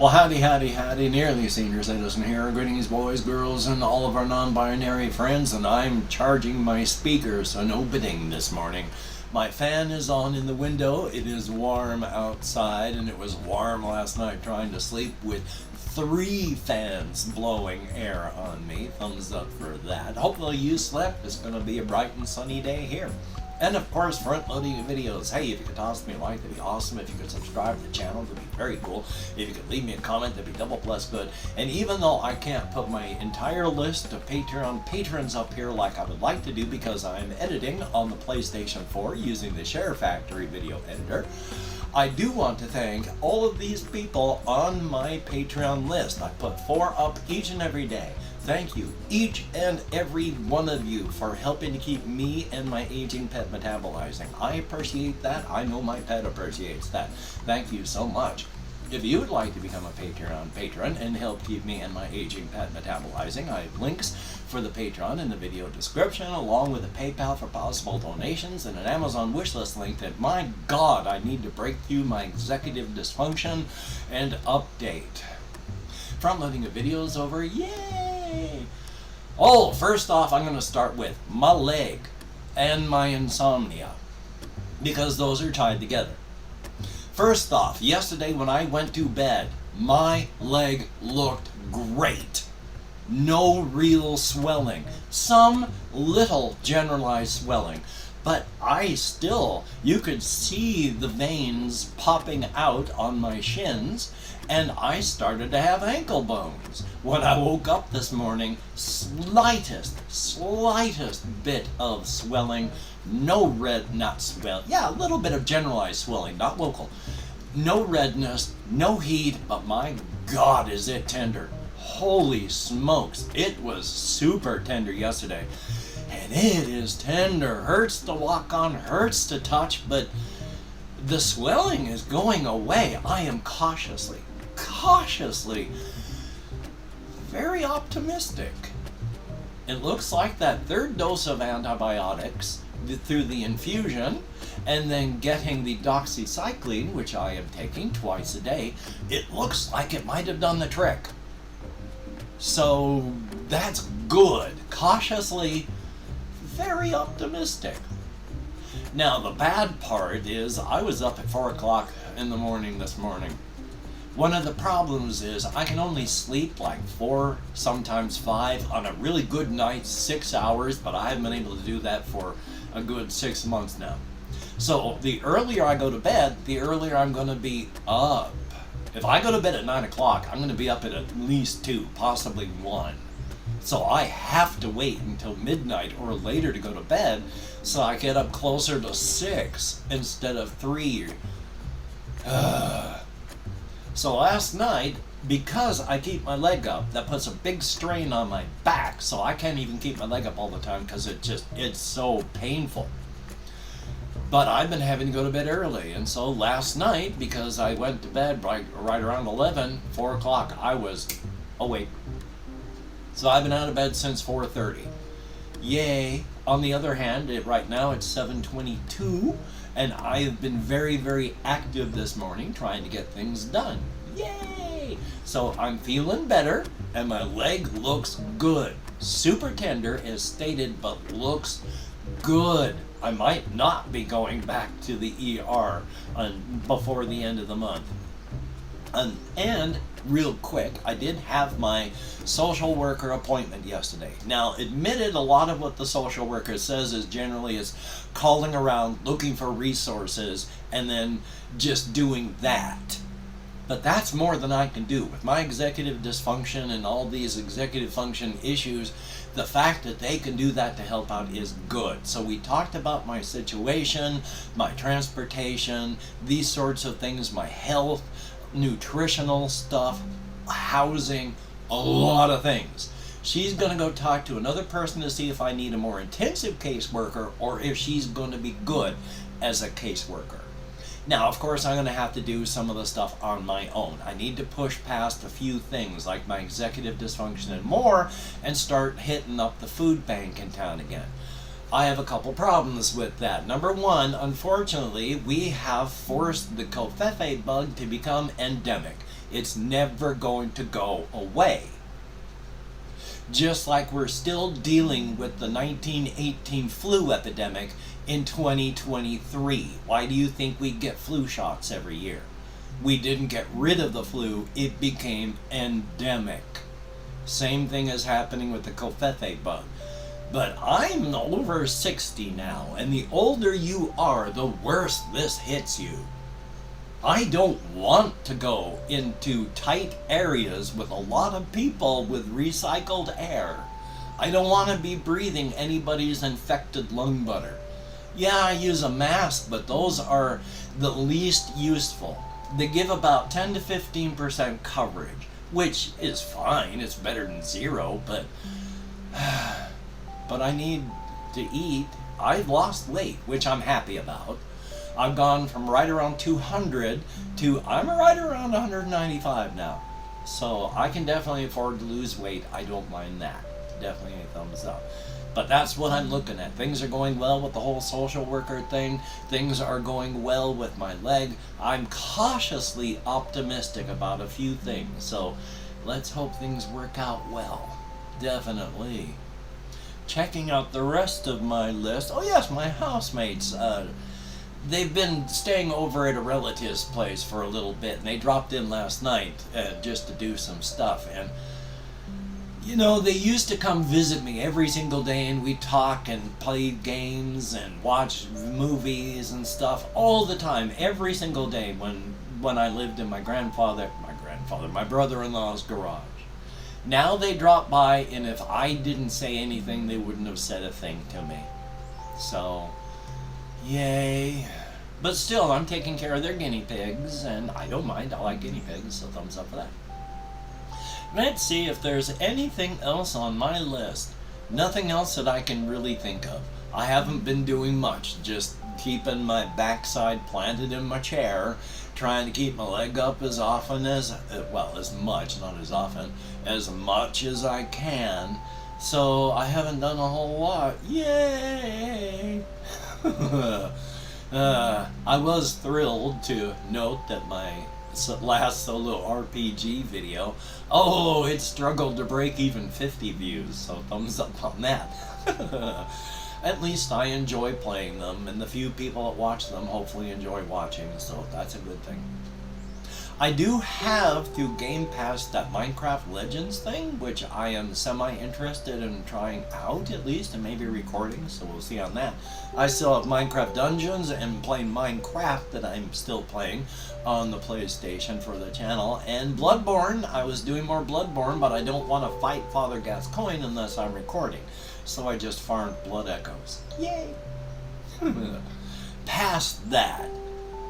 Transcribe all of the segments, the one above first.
Well, howdy, howdy, howdy, nearly senior citizen here. Greetings, boys, girls, and all of our non-binary friends, and I'm charging my speakers, so no bidding this morning. My fan is on in the window. It is warm outside, and it was warm last night trying to sleep with 3 fans blowing air on me. Thumbs up for that. Hopefully you slept. It's going to be a bright and sunny day here. And of course, front-loading videos. Hey, if you could toss me a like, that'd be awesome. If you could subscribe to the channel, that'd be very cool. If you could leave me a comment, that'd be double plus good. And even though I can't put my entire list of Patreon patrons up here like I would like to do because I'm editing on the PlayStation 4 using the Share Factory video editor, I do want to thank all of these people on my Patreon list. I put 4 up each and every day. Thank you, each and every one of you, for helping to keep me and my aging pet metabolizing. I appreciate that. I know my pet appreciates that. Thank you so much. If you would like to become a Patreon patron and help keep me and my aging pet metabolizing, I have links for the Patreon in the video description, along with a PayPal for possible donations and an Amazon wishlist link that, my God, I need to break through my executive dysfunction and update. Front-loading the videos over, yay! Oh, first off, I'm going to start with my leg and my insomnia, because those are tied together. First off, yesterday when I went to bed, my leg looked great. No real swelling. Some little generalized swelling. But you could see the veins popping out on my shins, and I started to have ankle bones. When I woke up this morning, slightest bit of swelling, no red, not swell, yeah, a little bit of generalized swelling, not local. No redness, no heat, but my God, is it tender. Holy smokes, it was super tender yesterday. And it is tender, hurts to walk on, hurts to touch, but the swelling is going away. I am cautiously, very optimistic. It looks like that 3rd dose of antibiotics through the infusion, and then getting the doxycycline, which I am taking twice a day, it looks like it might have done the trick. So that's good. Cautiously, very optimistic. Now, the bad part is I was up at 4 o'clock in the morning this morning. One of the problems is I can only sleep like 4, sometimes 5, on a really good night, 6 hours, but I haven't been able to do that for a good 6 months now. So the earlier I go to bed, the earlier I'm going to be up. If I go to bed at 9 o'clock, I'm going to be up at least 2, possibly 1. So I have to wait until midnight or later to go to bed, so I get up closer to 6 instead of 3. So last night, because I keep my leg up, that puts a big strain on my back, so I can't even keep my leg up all the time because it's so painful. But I've been having to go to bed early, and so last night, because I went to bed right around 11, 4 o'clock, I was awake. So I've been out of bed since 4:30. Yay! On the other hand, right now it's 7:22, and I have been very, very active this morning trying to get things done. Yay! So I'm feeling better, and my leg looks good. Super tender, as stated, but looks good. I might not be going back to the ER before the end of the month. And real quick, I did have my social worker appointment yesterday. Now, admitted, a lot of what the social worker says is generally is calling around, looking for resources, and then just doing that. But that's more than I can do. With my executive dysfunction and all these executive function issues, the fact that they can do that to help out is good. So we talked about my situation, my transportation, these sorts of things, my health, nutritional stuff, housing, a lot of things. She's going to go talk to another person to see if I need a more intensive caseworker or if she's going to be good as a caseworker. Now, of course, I'm going to have to do some of the stuff on my own. I need to push past a few things like my executive dysfunction and more and start hitting up the food bank in town again. I have a couple problems with that. Number one, unfortunately, we have forced the covfefe bug to become endemic. It's never going to go away. Just like we're still dealing with the 1918 flu epidemic in 2023. Why do you think we get flu shots every year? We didn't get rid of the flu, it became endemic. Same thing is happening with the Covfefe bug. But I'm over 60 now, and the older you are, the worse this hits you. I don't want to go into tight areas with a lot of people with recycled air. I don't want to be breathing anybody's infected lung butter. Yeah, I use a mask, but those are the least useful. They give about 10 to 15% coverage, which is fine. It's better than zero, but I need to eat. I've lost weight, which I'm happy about. I've gone from right around 200 to I'm right around 195 now. So I can definitely afford to lose weight. I don't mind that. Definitely a thumbs up. But that's what I'm looking at. Things are going well with the whole social worker thing. Things are going well with my leg. I'm cautiously optimistic about a few things. So let's hope things work out well. Definitely. Checking out the rest of my list. Oh yes, my housemates. They've been staying over at a relative's place for a little bit, and they dropped in last night just to do some stuff. And you know, they used to come visit me every single day, and we'd talk and play games and watch movies and stuff all the time, every single day when I lived in my brother-in-law's garage. Now they drop by, and if I didn't say anything, they wouldn't have said a thing to me. So, yay. But still, I'm taking care of their guinea pigs, and I don't mind. I like guinea pigs, so thumbs up for that. Let's see if there's anything else on my list. Nothing else that I can really think of. I haven't been doing much, just keeping my backside planted in my chair, trying to keep my leg up as often as, well, as much, not as often, as much as I can. So I haven't done a whole lot. Yay! I was thrilled to note that my last solo RPG video, it struggled to break even 50 views, so thumbs up on that. At least I enjoy playing them, and the few people that watch them hopefully enjoy watching, so that's a good thing. I do have through Game Pass that Minecraft Legends thing, which I am semi-interested in trying out at least, and maybe recording, so we'll see on that. I still have Minecraft Dungeons and playing Minecraft that I'm still playing on the PlayStation for the channel, and Bloodborne. I was doing more Bloodborne, but I don't want to fight Father Gascoigne unless I'm recording, so I just farmed Blood Echoes. Yay! Past that,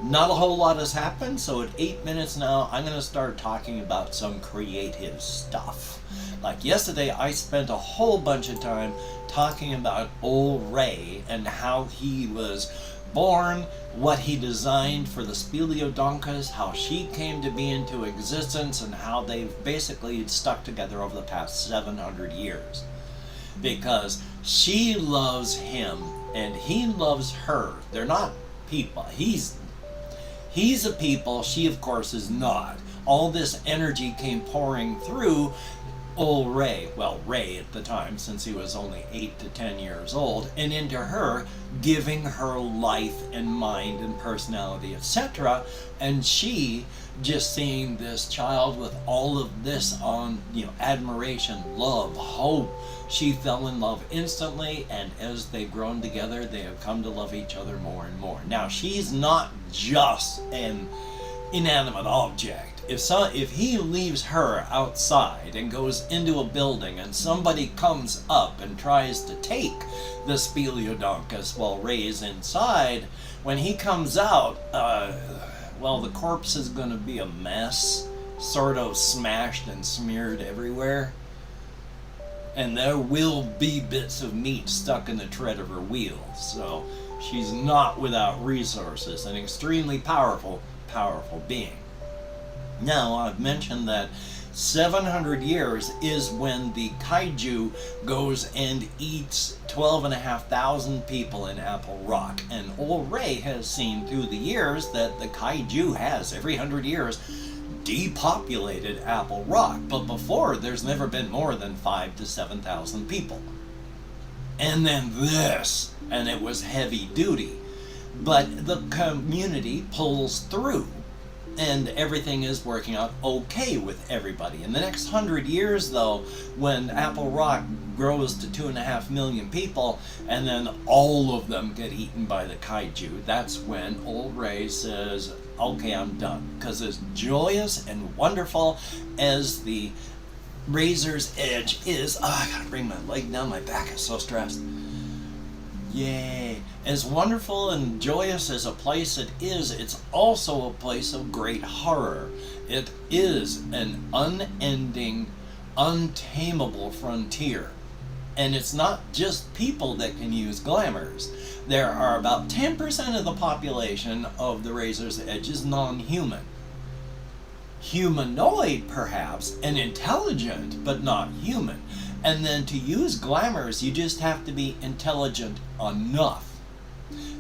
not a whole lot has happened, so at 8 minutes now, I'm going to start talking about some creative stuff. Like yesterday, I spent a whole bunch of time talking about old Ray and how he was born, what he designed for the Speliodonkus, how she came to be into existence, and how they've basically stuck together over the past 700 years. Because she loves him, and he loves her. They're not people. He's a people, she of course is not. All this energy came pouring through old Ray, well, Ray at the time, since he was only 8 to 10 years old, and into her, giving her life and mind and personality, etc. And she just seeing this child with all of this on, admiration, love, hope. She fell in love instantly, and as they've grown together, they have come to love each other more and more. Now, she's not just an inanimate object. If he leaves her outside and goes into a building and somebody comes up and tries to take the Speliodonkus while Ray's inside, when he comes out, the corpse is going to be a mess, sort of smashed and smeared everywhere. And there will be bits of meat stuck in the tread of her wheels. So she's not without resources, an extremely powerful being. Now, I've mentioned that 700 years is when the kaiju goes and eats 12,500 people in Apple Rock. And old Ray has seen through the years that the kaiju has, every 100 years, depopulated Apple Rock, but before there's never been more than 5,000 to 7,000 people. And then this, and it was heavy duty. But the community pulls through, and everything is working out okay with everybody. In the next 100 years, though, when Apple Rock grows to 2.5 million people, and then all of them get eaten by the kaiju, that's when old Ray says, okay, I'm done. Because as joyous and wonderful as the Razor's Edge is, I gotta bring my leg down, my back is so stressed. Yay. As wonderful and joyous as a place it is, it's also a place of great horror. It is an unending, untamable frontier. And it's not just people that can use glamours. There are about 10% of the population of the Razor's Edge is non-human. Humanoid, perhaps, and intelligent, but not human. And then to use glamours, you just have to be intelligent enough.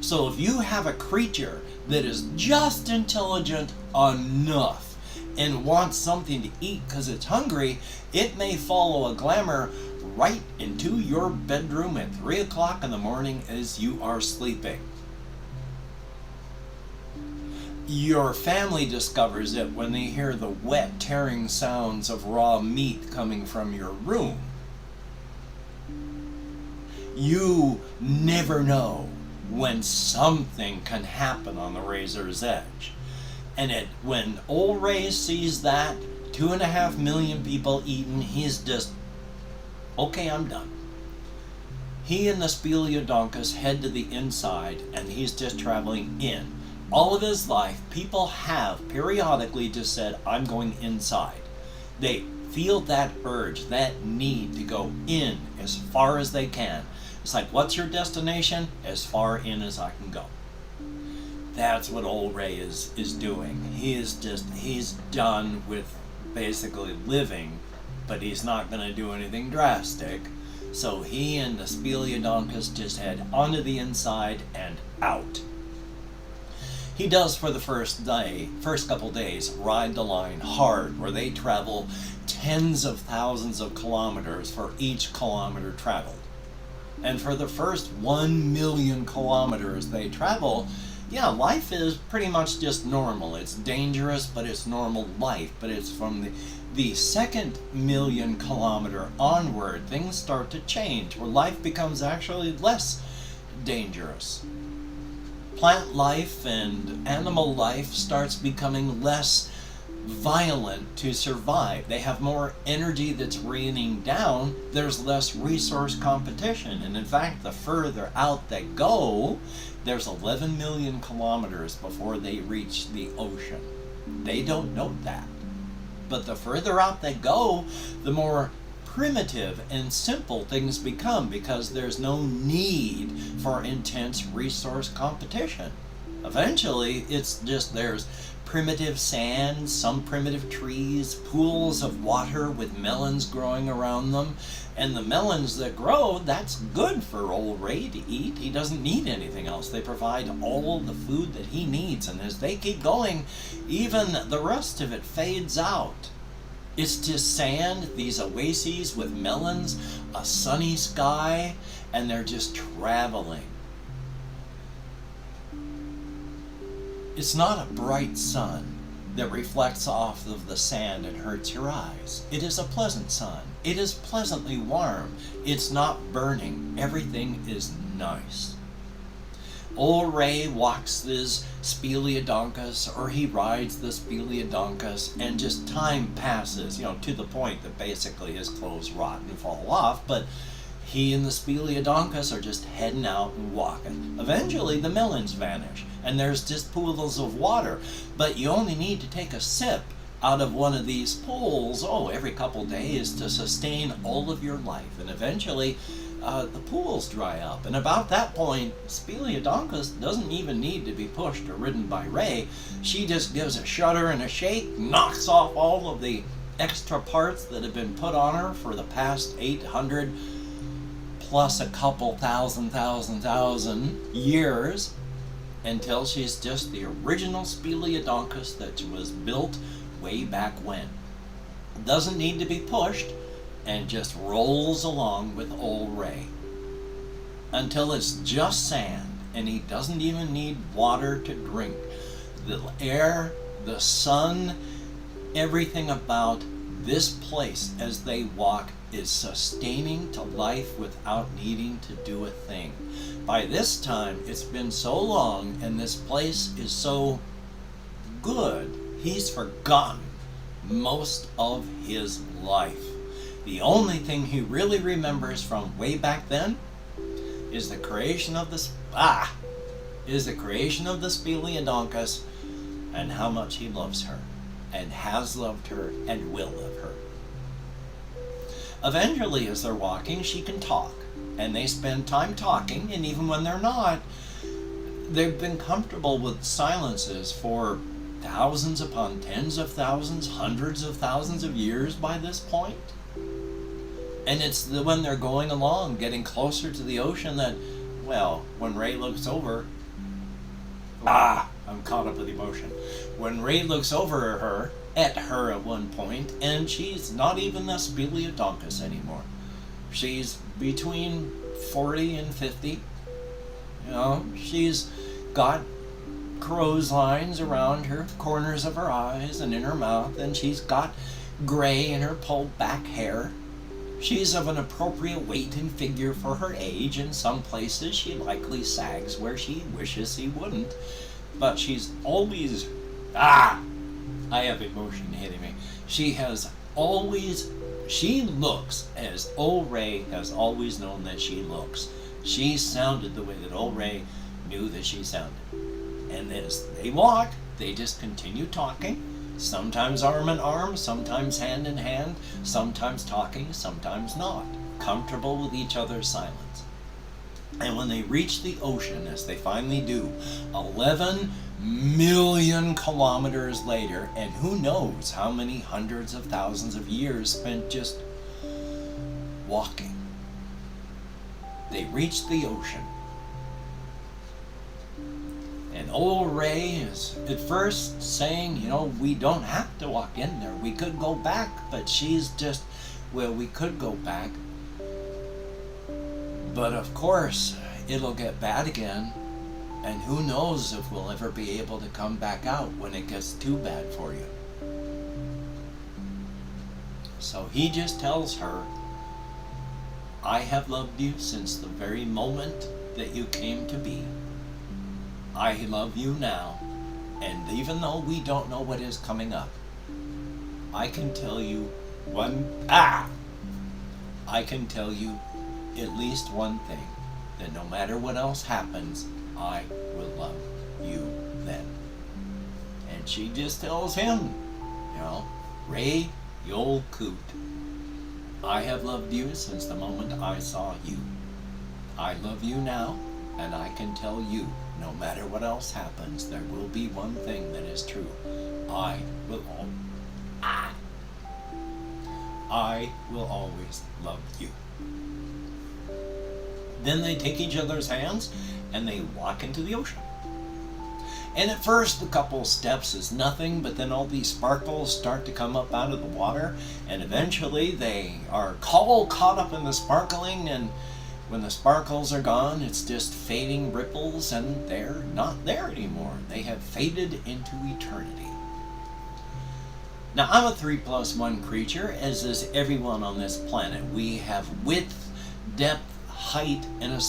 So if you have a creature that is just intelligent enough and wants something to eat because it's hungry, it may follow a glamour right into your bedroom at 3 o'clock in the morning as you are sleeping. Your family discovers it when they hear the wet, tearing sounds of raw meat coming from your room. You never know when something can happen on the Razor's Edge. And when old Ray sees that, 2.5 million people eaten, he's just, okay, I'm done. He and the Speliodonkus head to the inside, and he's just traveling in. All of his life, people have periodically just said, I'm going inside. They feel that urge, that need to go in as far as they can. It's like, what's your destination? As far in as I can go. That's what old Ray is doing. He's done with basically living, but he's not going to do anything drastic. So he and the Speliodonkus just head onto the inside and out. He does for the first couple days, ride the line hard, where they travel tens of thousands of kilometers for each kilometer traveled. And for the first 1 million kilometers they travel, yeah, life is pretty much just normal. It's dangerous, but it's normal life. But it's from the second 1 million kilometer onward, things start to change, where life becomes actually less dangerous. Plant life and animal life starts becoming less violent to survive. They have more energy that's raining down. There's less resource competition. And in fact, the further out they go, there's 11 million kilometers before they reach the ocean. They don't know that. But the further out they go, the more primitive and simple things become, because there's no need for intense resource competition. Eventually, it's just there's primitive sand, some primitive trees, pools of water with melons growing around them. And the melons that grow, that's good for old Ray to eat. He doesn't need anything else. They provide all the food that he needs. And as they keep going, even the rest of it fades out. It's just sand, these oases with melons, a sunny sky, and they're just traveling. It's not a bright sun that reflects off of the sand and hurts your eyes. It is a pleasant sun. It is pleasantly warm. It's not burning. Everything is nice. Old Ray walks his Speliodonkus, or he rides the Speliodonkus, and just time passes, to the point that basically his clothes rot and fall off, but he and the Speliodonkus are just heading out and walking. Eventually the melons vanish, and there's just pools of water, but you only need to take a sip out of one of these pools, every couple days to sustain all of your life, and eventually the pools dry up. And about that point, Speliodonkus doesn't even need to be pushed or ridden by Ray. She just gives a shudder and a shake, knocks off all of the extra parts that have been put on her for the past 800 plus a couple thousand years, until she's just the original Speliodonkus that was built way back when. Doesn't need to be pushed, and just rolls along with old Ray until it's just sand, and he doesn't even need water to drink. The air, the sun, everything about this place as they walk is sustaining to life without needing to do a thing. By this time, it's been so long and this place is so good, he's forgotten most of his life. The only thing he really remembers from way back then is the creation of the Speliodonkus, and how much he loves her, and has loved her, and will love her. Eventually, as they're walking, she can talk, and they spend time talking, and even when they're not, they've been comfortable with silences for thousands upon tens of thousands, hundreds of thousands of years by this point. And it's when they're going along, getting closer to the ocean, that, well, when Ray looks over, I'm caught up with emotion. When Ray looks over at her at one point, and she's not even the Speliodonkus anymore. She's between 40 and 50. You know, she's got crow's lines around her corners of her eyes and in her mouth, and she's got gray in her pulled back hair. She's of an appropriate weight and figure for her age. In some places she likely sags where she wishes she wouldn't. But she's always... I have emotion hitting me. She looks as old Ray has always known that she looks. She sounded the way that old Ray knew that she sounded. And as they walk, they just continue talking. Sometimes arm in arm, sometimes hand in hand, sometimes talking, sometimes not. Comfortable with each other's silence. And when they reach the ocean, as they finally do, 11 million kilometers later, and who knows how many hundreds of thousands of years spent just walking, they reach the ocean. And old Ray is at first saying, we don't have to walk in there. We could go back. But she's just, well, we could go back. But of course, it'll get bad again. And who knows if we'll ever be able to come back out when it gets too bad for you. So he just tells her, I have loved you since the very moment that you came to be. I love you now, and even though we don't know what is coming up, I can tell you I can tell you at least one thing, that no matter what else happens, I will love you then. And she just tells him, Ray, you old coot, I have loved you since the moment I saw you. I love you now, and I can tell you, no matter what else happens, there will be one thing that is true. I will always love you. Then they take each other's hands and they walk into the ocean. And at first the couple steps is nothing, but then all these sparkles start to come up out of the water, and eventually they are all caught up in the sparkling, and when the sparkles are gone, it's just fading ripples, and they're not there anymore. They have faded into eternity. Now, I'm a 3+1 creature, as is everyone on this planet. We have width, depth, height, and a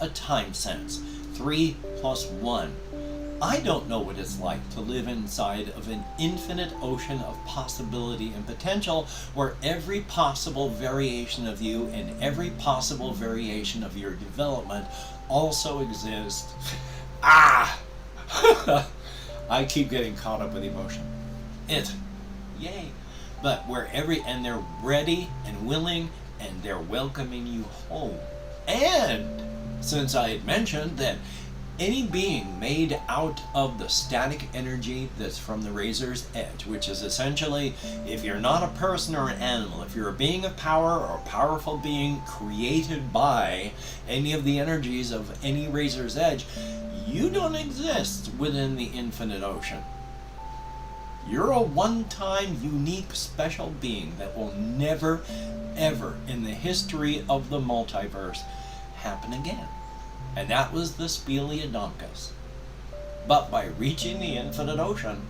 time sense. 3+1. I don't know what it's like to live inside of an infinite ocean of possibility and potential, where every possible variation of you and every possible variation of your development also exists. I keep getting caught up with emotion. Yay. But and they're ready and willing, and they're welcoming you home. And since I had mentioned that any being made out of the static energy that's from the razor's edge, which is essentially, if you're not a person or an animal, if you're a being of power or a powerful being created by any of the energies of any razor's edge, you don't exist within the infinite ocean. You're a one-time, unique, special being that will never, ever in the history of the multiverse happen again. And that was the Speliodonkus. But by reaching the infinite ocean,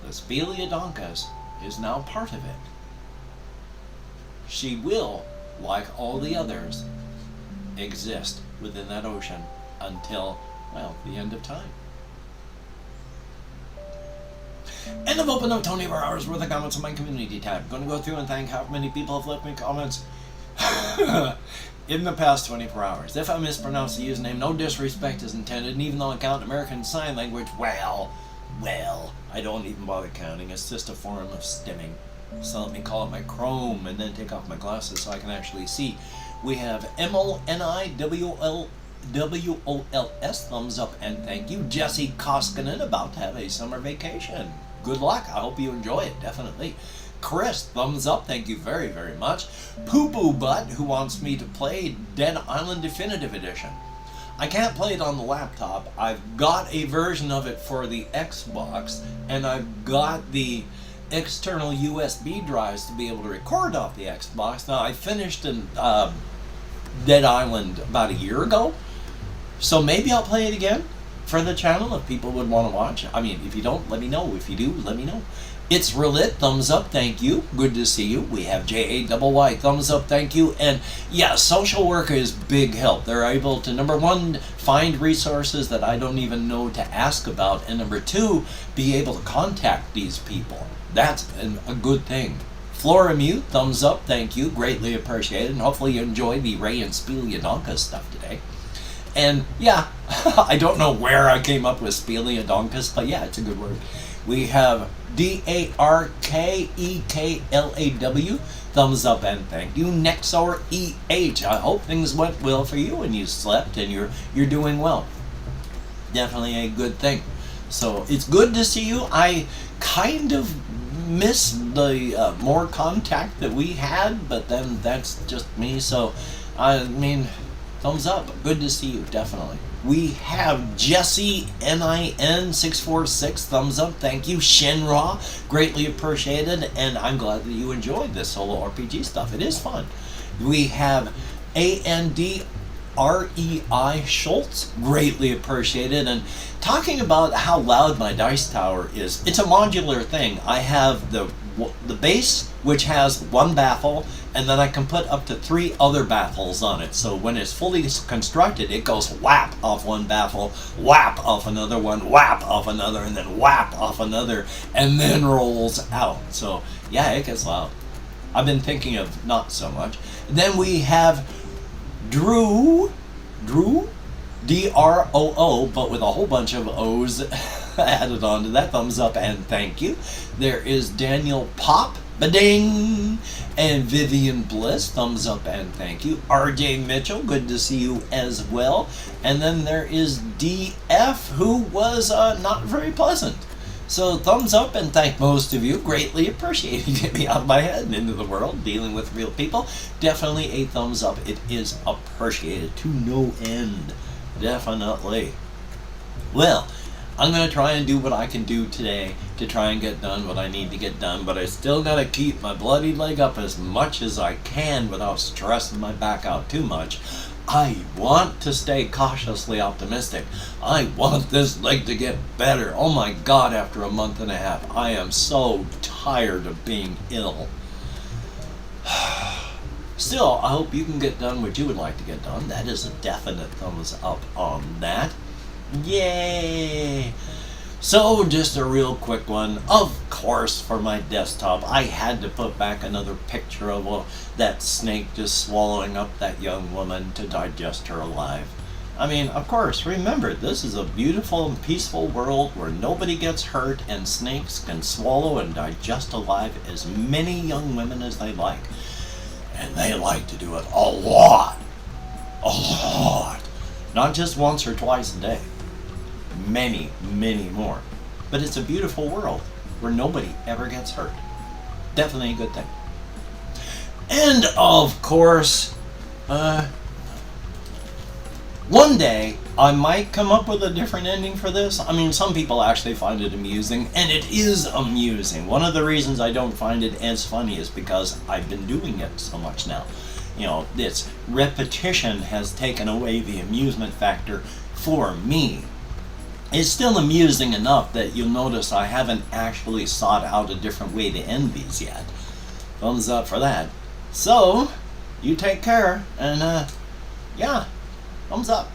the Speliodonkus is now part of it. She will, like all the others, exist within that ocean until, well, the end of time. And I've opened up 24 hours worth of comments on my community tab. I'm going to go through and thank how many people have left me comments in the past 24 hours. If I mispronounce the username, no disrespect is intended, and even though I count American Sign Language, well, I don't even bother counting. It's just a form of stimming. So let me call it my Chrome and then take off my glasses so I can actually see. We have MONIWOLS, thumbs up and thank you. Jesse Koskinen, about to have a summer vacation. Good luck. I hope you enjoy it, definitely. Chris, thumbs up, thank you very, very much. Poo Poo Butt, who wants me to play Dead Island Definitive Edition. I can't play it on the laptop. I've got a version of it for the Xbox, and I've got the external USB drives to be able to record off the Xbox. Now, I finished in Dead Island about a year ago, so maybe I'll play it again for the channel if people would want to watch. I mean, if you don't, let me know. If you do, let me know. It's Relit, thumbs up, thank you. Good to see you. We have JAYY, thumbs up, thank you. And yeah, social work is big help. They're able to, number one, find resources that I don't even know to ask about, and number two, be able to contact these people. That's a good thing. Flora Mute, thumbs up, thank you. Greatly appreciated. And hopefully you enjoy the Ray and Speliodonkus stuff today. And yeah, I don't know where I came up with Speliodonkus, but yeah, it's a good word. We have DARKEKLAW, thumbs up and thank you. Nexor EH, I hope things went well for you and you slept and you're doing well. Definitely a good thing. So it's good to see you. I kind of miss the more contact that we had, but then that's just me. So I mean, thumbs up. Good to see you, definitely. We have Jesse NIN646, thumbs up, thank you. Shinra, greatly appreciated, and I'm glad that you enjoyed this solo RPG stuff. It is fun. We have ANDREI Schultz, greatly appreciated, and talking about how loud my dice tower is. It's a modular thing. I have the base, which has one baffle, and then I can put up to 3 other baffles on it. So when it's fully constructed, it goes whap off one baffle, whap off another one, whap off another, and then whap off another, and then rolls out. So yeah, it gets loud. I've been thinking of not so much. Then we have Drew, DROO, but with a whole bunch of O's added on to that. Thumbs up and thank you. There is Daniel Pop, ba-ding, and Vivian Bliss, thumbs up and thank you. RJ Mitchell, good to see you as well. And then there is DF, who was not very pleasant. So thumbs up and thank most of you. Greatly appreciate you getting me out of my head and into the world, dealing with real people. Definitely a thumbs up. It is appreciated to no end. Definitely. Well, I'm going to try and do what I can do today to try and get done what I need to get done, but I still got to keep my bloody leg up as much as I can without stressing my back out too much. I want to stay cautiously optimistic. I want this leg to get better. Oh my God, after a month and a half, I am so tired of being ill. Still, I hope you can get done what you would like to get done. That is a definite thumbs up on that. Yay! So, just a real quick one. Of course, for my desktop, I had to put back another picture of that snake just swallowing up that young woman to digest her alive. I mean, of course, remember, this is a beautiful and peaceful world where nobody gets hurt and snakes can swallow and digest alive as many young women as they like. And they like to do it a lot. A lot. Not just once or twice a day. Many, many more. But it's a beautiful world where nobody ever gets hurt. Definitely a good thing. And of course, One day, I might come up with a different ending for this. I mean, some people actually find it amusing, and it is amusing. One of the reasons I don't find it as funny is because I've been doing it so much now. You know, its repetition has taken away the amusement factor for me. It's still amusing enough that you'll notice I haven't actually sought out a different way to end these yet. Thumbs up for that. So, you take care, and yeah, thumbs up.